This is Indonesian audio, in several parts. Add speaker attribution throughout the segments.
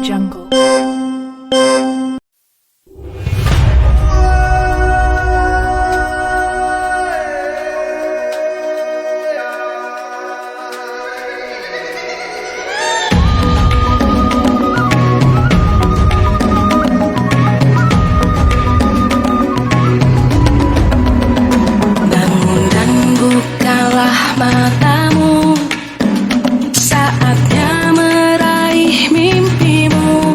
Speaker 1: Jungle.
Speaker 2: Bangun dan bukalah matamu, saatnya meraih mimpimu.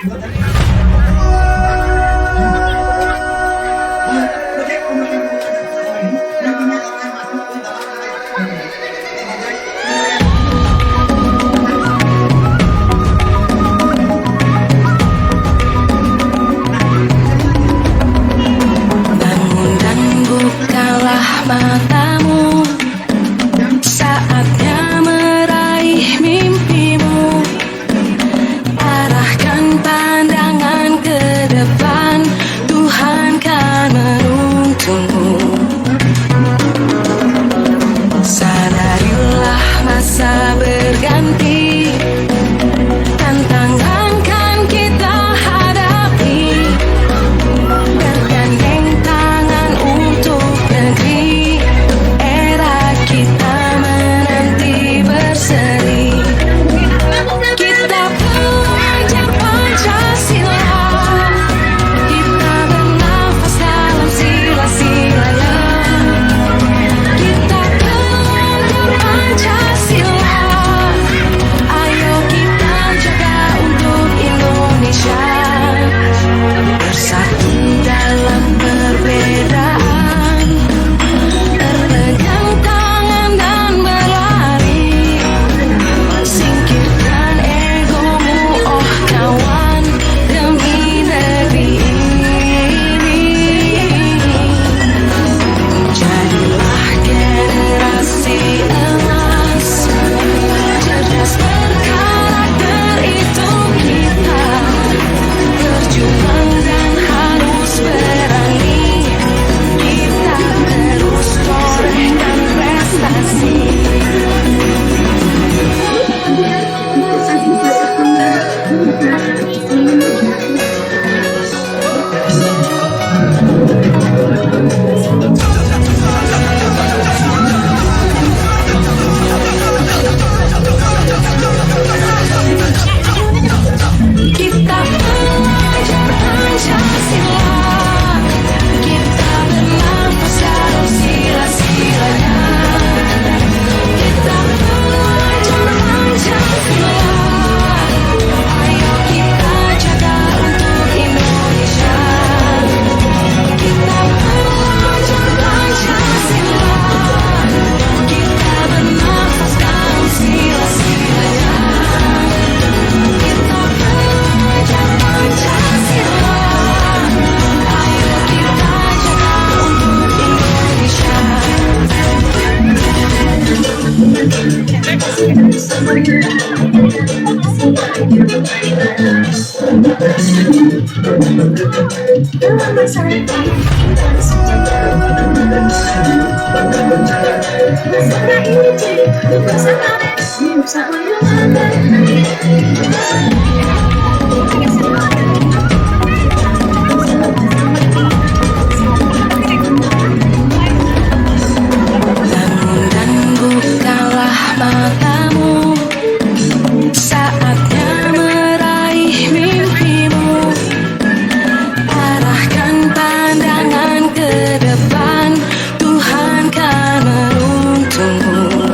Speaker 2: Bangun dan bukalah matamu, saatnya meraih mimpimu. Arahkan pandangan ke depan, Tuhan kan menuntunmu. Sadarilah masa berganti, tantangan kan kita hadapi. Bergandeng tangan untuk negeri, era kita menanti berseri. Kita pelajar Pancasila, kita bernafas dalam sila-silanya. Kita pelajar Pancasila, ayo kita jaga untuk Indonesia. Bersatu dalam perbedaan, berpegang tangan dan berlari. Singkirkan egomu, oh kawan, demi negeri ini. Jadilah generasi emas, cerdas berkarakter itu kita. Berjuang dan harus berani, kita terus torehkan prestasi. Kita pelajar Pancasila, kita bernafas dalam sila-silanya. Kita pelajar Pancasila, ayo kita jaga untuk Indonesia. Kita pelajar Pancasila, kita bernafas dalam sila-silanya. Kita pelajar Pancasila, ayo kita jaga untuk Indonesia. Bangun dan bukalah matamu, saatnya meraih mimpimu. Arahkan pandangan ke depan, Tuhan kan menuntunmu.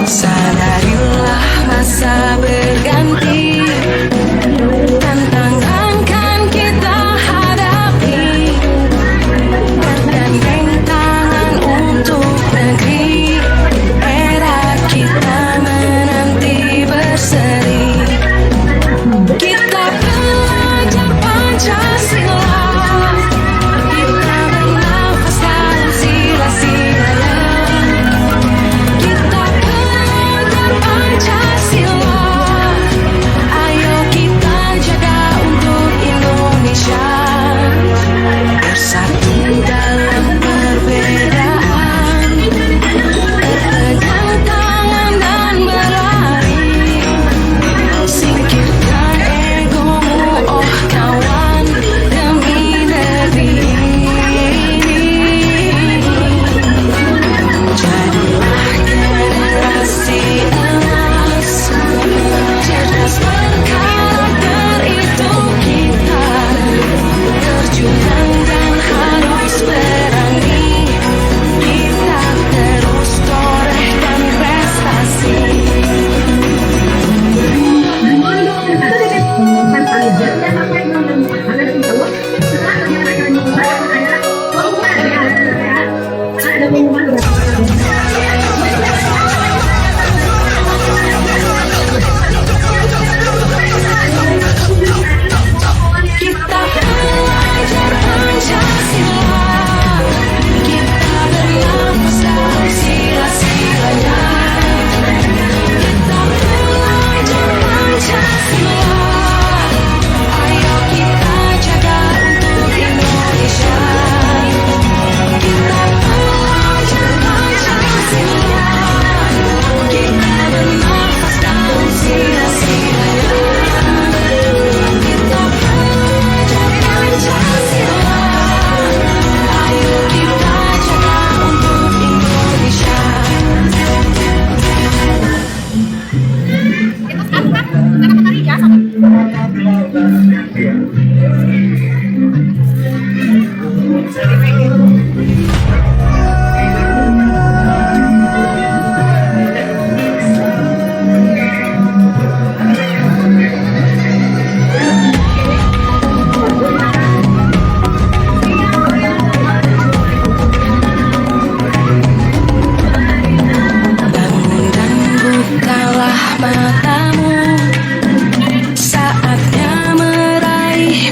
Speaker 2: Sadarilah masa Bangun dan bukalah matamu, saatnya meraih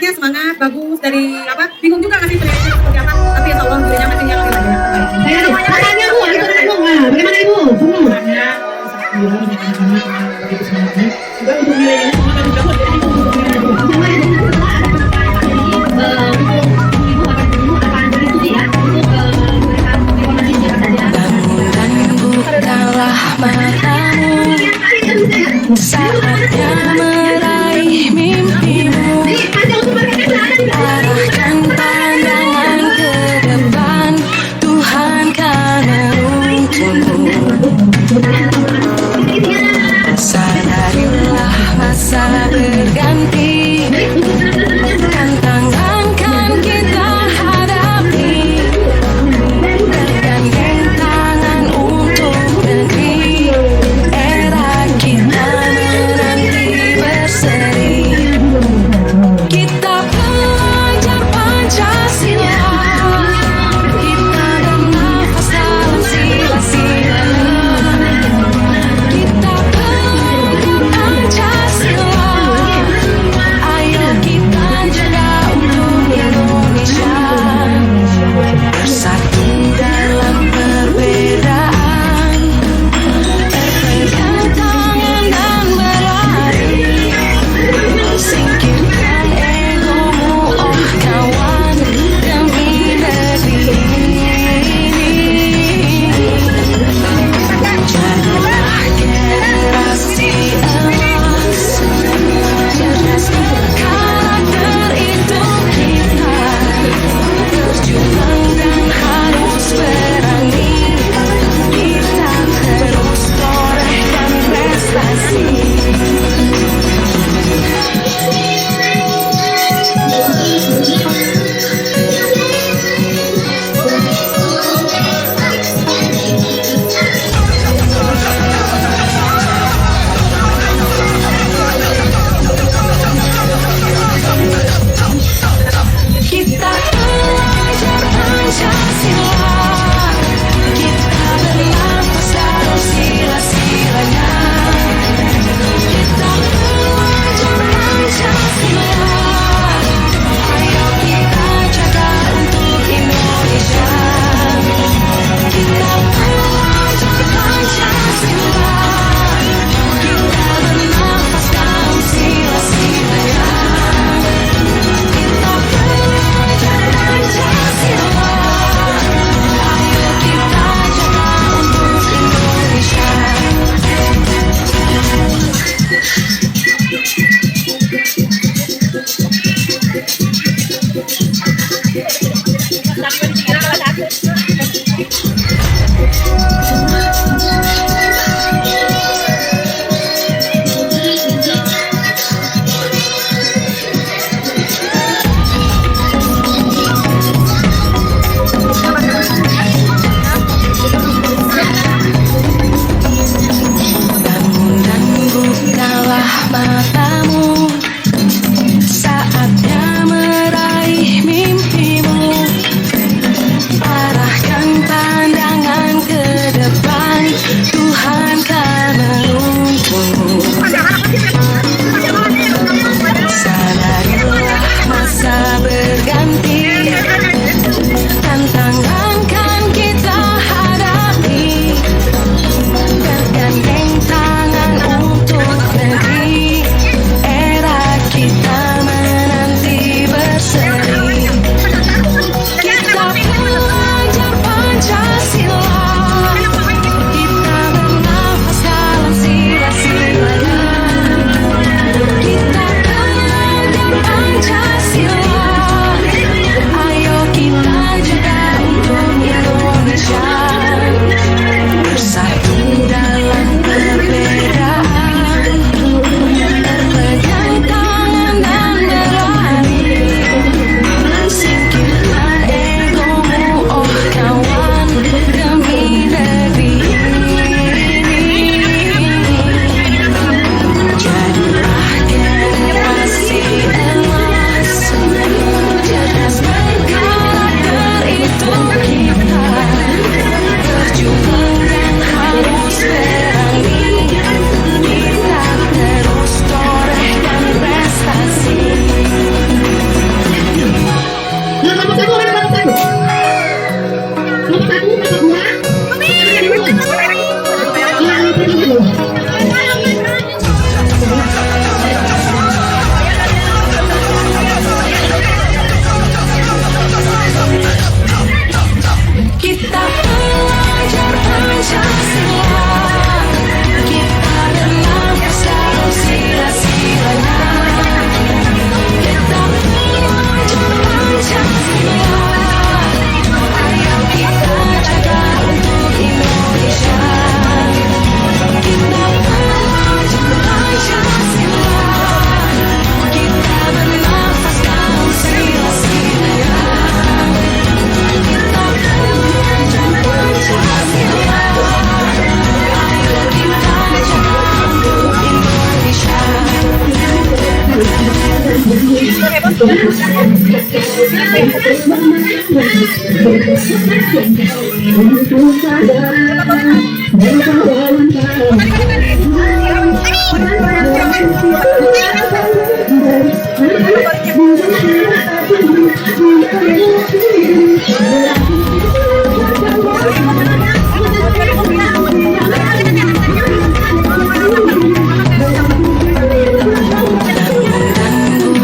Speaker 1: semangatnya semangat bagus dari apa? Bingung juga ngasih penilaiannya seperti apa. Tapi insya Allah belinya masih yang lebih baik.
Speaker 3: Saya ada pertanyaannya Bu, ada pertanyaan Bu. Nah, bagaimana Ibu?
Speaker 1: Juga untuk nilainya semangat juga jadi untuk nilainya.
Speaker 2: Bangun dan bukalah matamu, saatnya meraih mimpimu. Arahkan pandangan ke depan, Tuhan kan menuntunmu. Sadarilah masa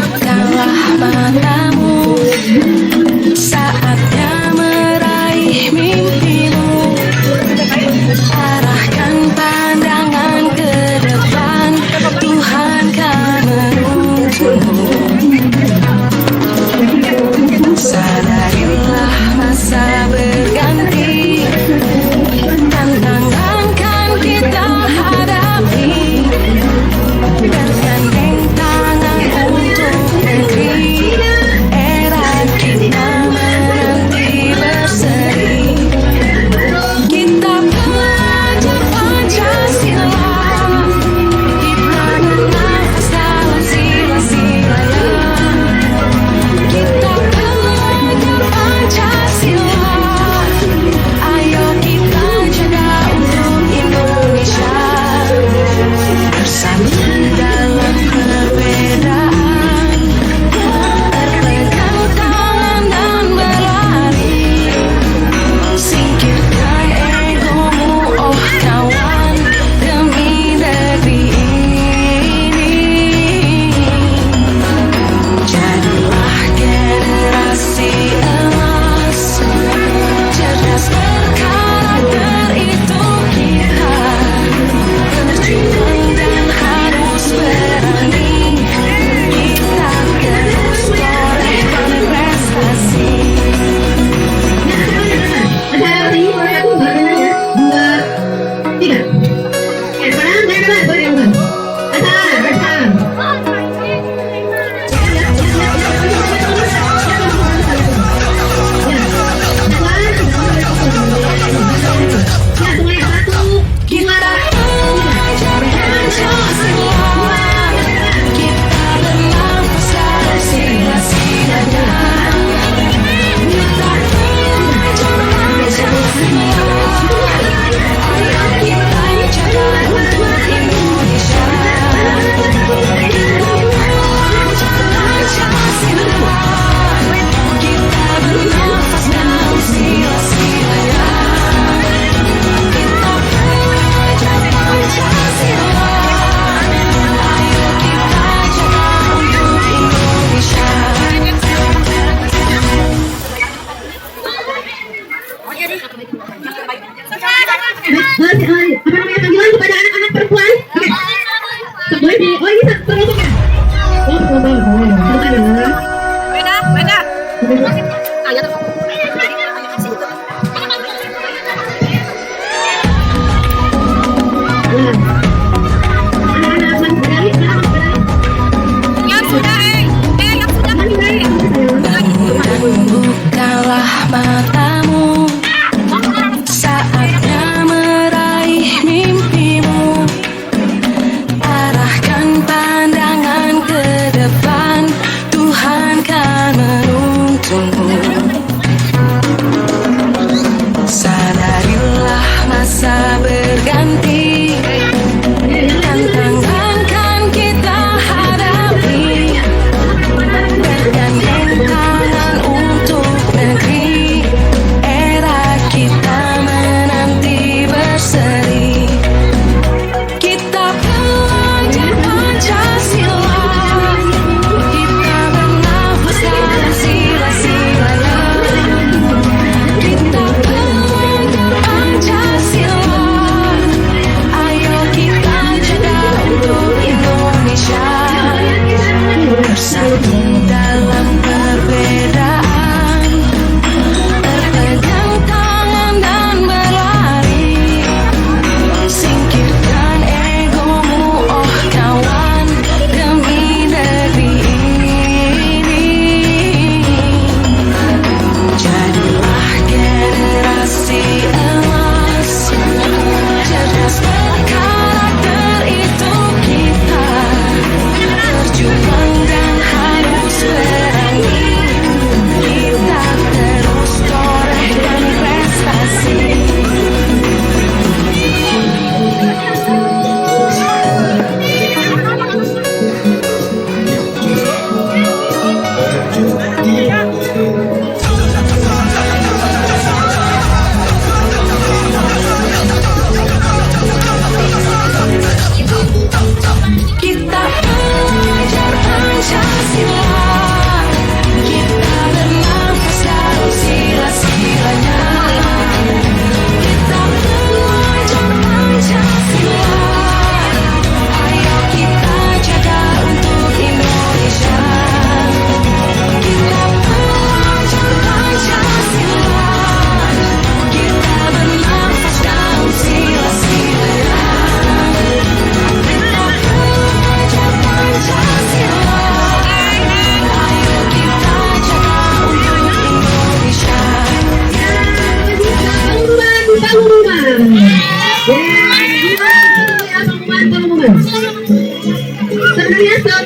Speaker 2: Bukalah matamu, saatnya meraih mimpimu. Arahkan pandangan ke depan, Tuhan kan menuntunmu. Sadarilah masa berganti, tantangan kan kita hadapi. Bergandeng tangan untuk negeri, era kita menanti berseri. Kita pelajar Pancasila, kita bernafas dalam sila-silanya. Kita pelajar Pancasila, ayo kita jaga untuk Indonesia. Bersatu dalam perbedaan, berpegang tangan dan berlari. Singkirkan egomu, oh kawan, demi negeri ini. Jadilah generasi emas, cerdas berkarakter itu kita. Berjuang dan harus berani, kita terus torehkan prestasi.
Speaker 3: Ada ini boleh aku barengan ya. 2, 3. Sekarang berdua, berdua.
Speaker 2: Kita pelajar Pancasila, kita bernafas dalam sila-silanya. Kita pelajar Pancasila, ayo kita jaga untuk Indonesia. Kita pelajar Pancasila, kita bernafas dalam sila-silanya. Kita pelajar Pancasila, ayo kita jaga untuk Indonesia.
Speaker 3: Apa namanya panggilan kepada anak-anak perempuan? Oke. Boleh di, oh ini tertutup ya? Oh, boleh. Bukan ya.
Speaker 4: Beda.
Speaker 3: Anak-anak berdari,
Speaker 4: Yang sudah, yang sudah.
Speaker 2: Bukalah matamu, saatnya meraih mimpimu. Arahkan pandangan ke depan, Tuhan kan menuntunmu. Sadarilah masa berganti, tantangan kan kita hadapi. Bergandeng tangan untuk negeri, era kita menanti berseri. Kita pelajar Pancasila, kita bernafas dalam sila-silanya.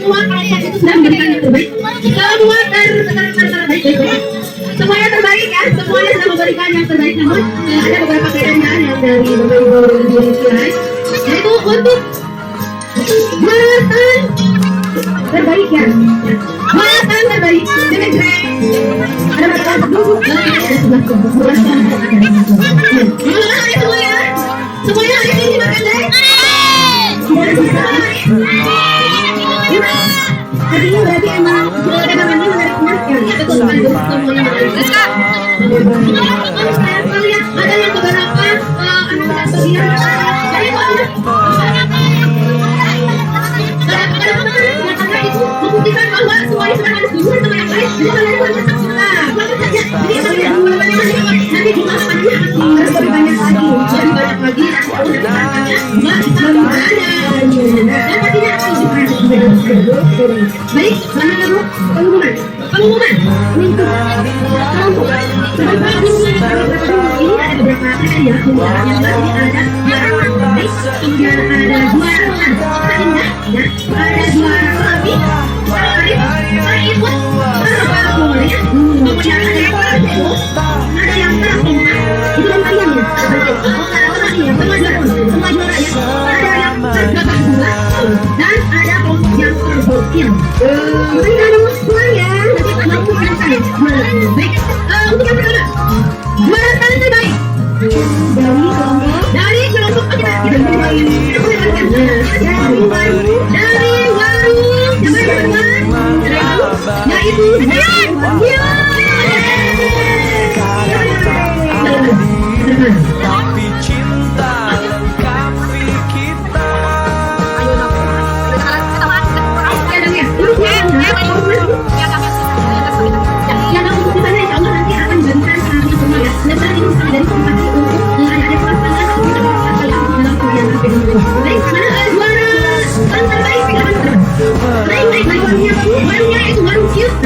Speaker 3: semua kalian itu sudah memberikan yang terbaik. Semua terbaik. Semuanya terbaik ya, semuanya sudah memberikan yang terbaik. Namun ada beberapa kriteria yang dari beberapa nilai, yaitu untuk buatan terbaik ya. Buatan terbaik dengan grade. Ada berapa dulu? Ada 11 semuanya. Semuanya hari ini makan deh. Artinya berarti emang dagangan ini menarik ya. Betul semuanya menarik. Kalau lihat ada yang beberapa anak bagian dari itu membuktikan bahwa semuanya sudah harus dulu sama yang lain. Jadi kalian harus bagus saja. Jadi kalian nanti di masakannya harus lebih banyak lagi. Lebih banyak lagi. Baik, mana dulu pengumuman. Untuk ini ada beberapa kriteria. Yang pasti ada juara terbaik, kemudian ada juara terindah, ada juara terlebih, terikut, terbaik, kemudian ada yang terbaik, ada yang tertinggal. Itu yang kalian ya. Semua juara ya. Ada yang terbaik dua dan ada yang tergokil. Berikan dulu semuanya. Nanti mau selesai. Baik. Untuk yang pertama, juara paling terbaik dari kelompok kita. Dari warung yaitu
Speaker 5: tapi cinta lengkapi kita.
Speaker 3: Yang untuk di sana insya Allah nanti akan diberikan kami semua ya. Lepas ini dari kompati untuk adik-adik kelas panas kita dalam kuliah baik, mana juara paling terbaik baik warungnya itu warung cute.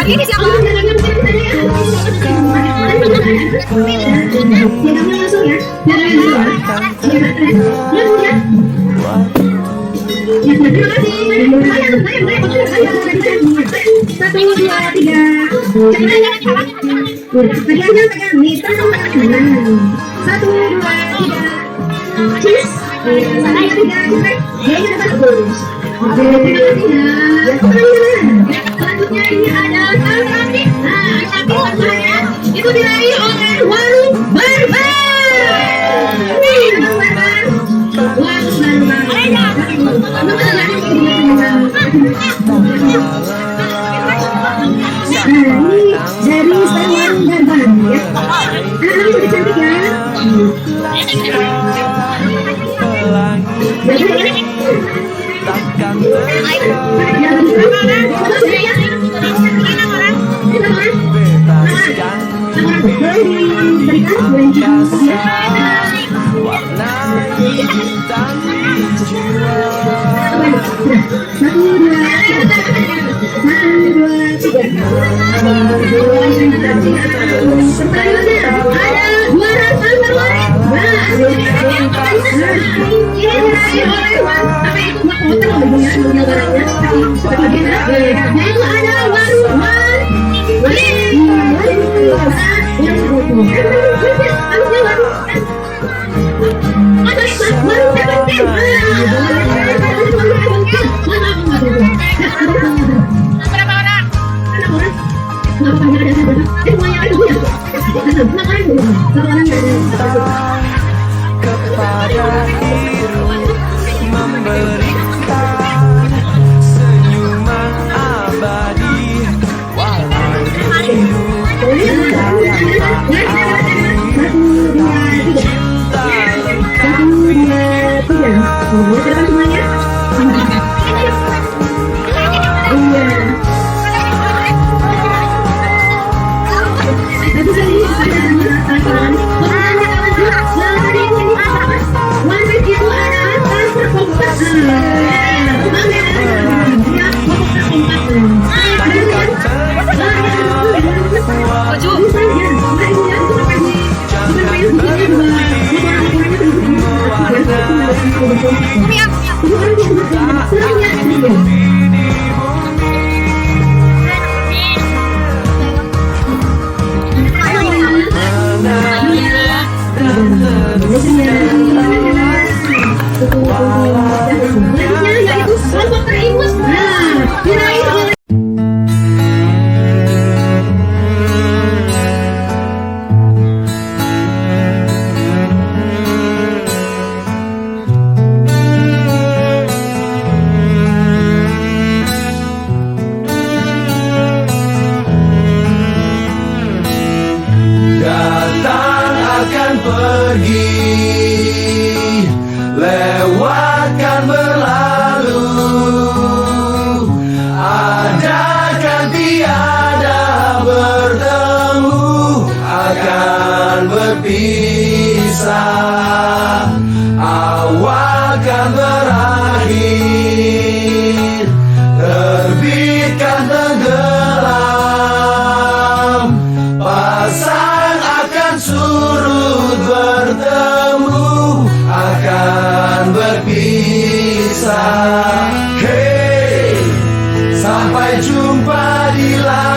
Speaker 4: Ini siapa?
Speaker 3: Selanjutnya ini ada cantik. Itu diraih oleh warung barbar. Dari warung barbar ya. Anak-anak lebih cantik ya.
Speaker 5: Takkan
Speaker 3: Ada juara apa itu buat hotel loh ibu ya, mobil barangnya kasih bagian yaitu ada warung
Speaker 4: Berapa orang?
Speaker 5: kepada hirup memberikan senyuman abadi walau hidup kita yang tak akhir tapi cinta lengkapi
Speaker 3: yaitu kelompok terimus. Diraih oleh
Speaker 5: datang akan pergi, lewatkan berlalu, ada kan tiada bertemu, akan berpisah, awal kan berakhir, terbitkan tenggelam, pasang akan surut bertemu, akan berpisah. Hey, sampai jumpa di lain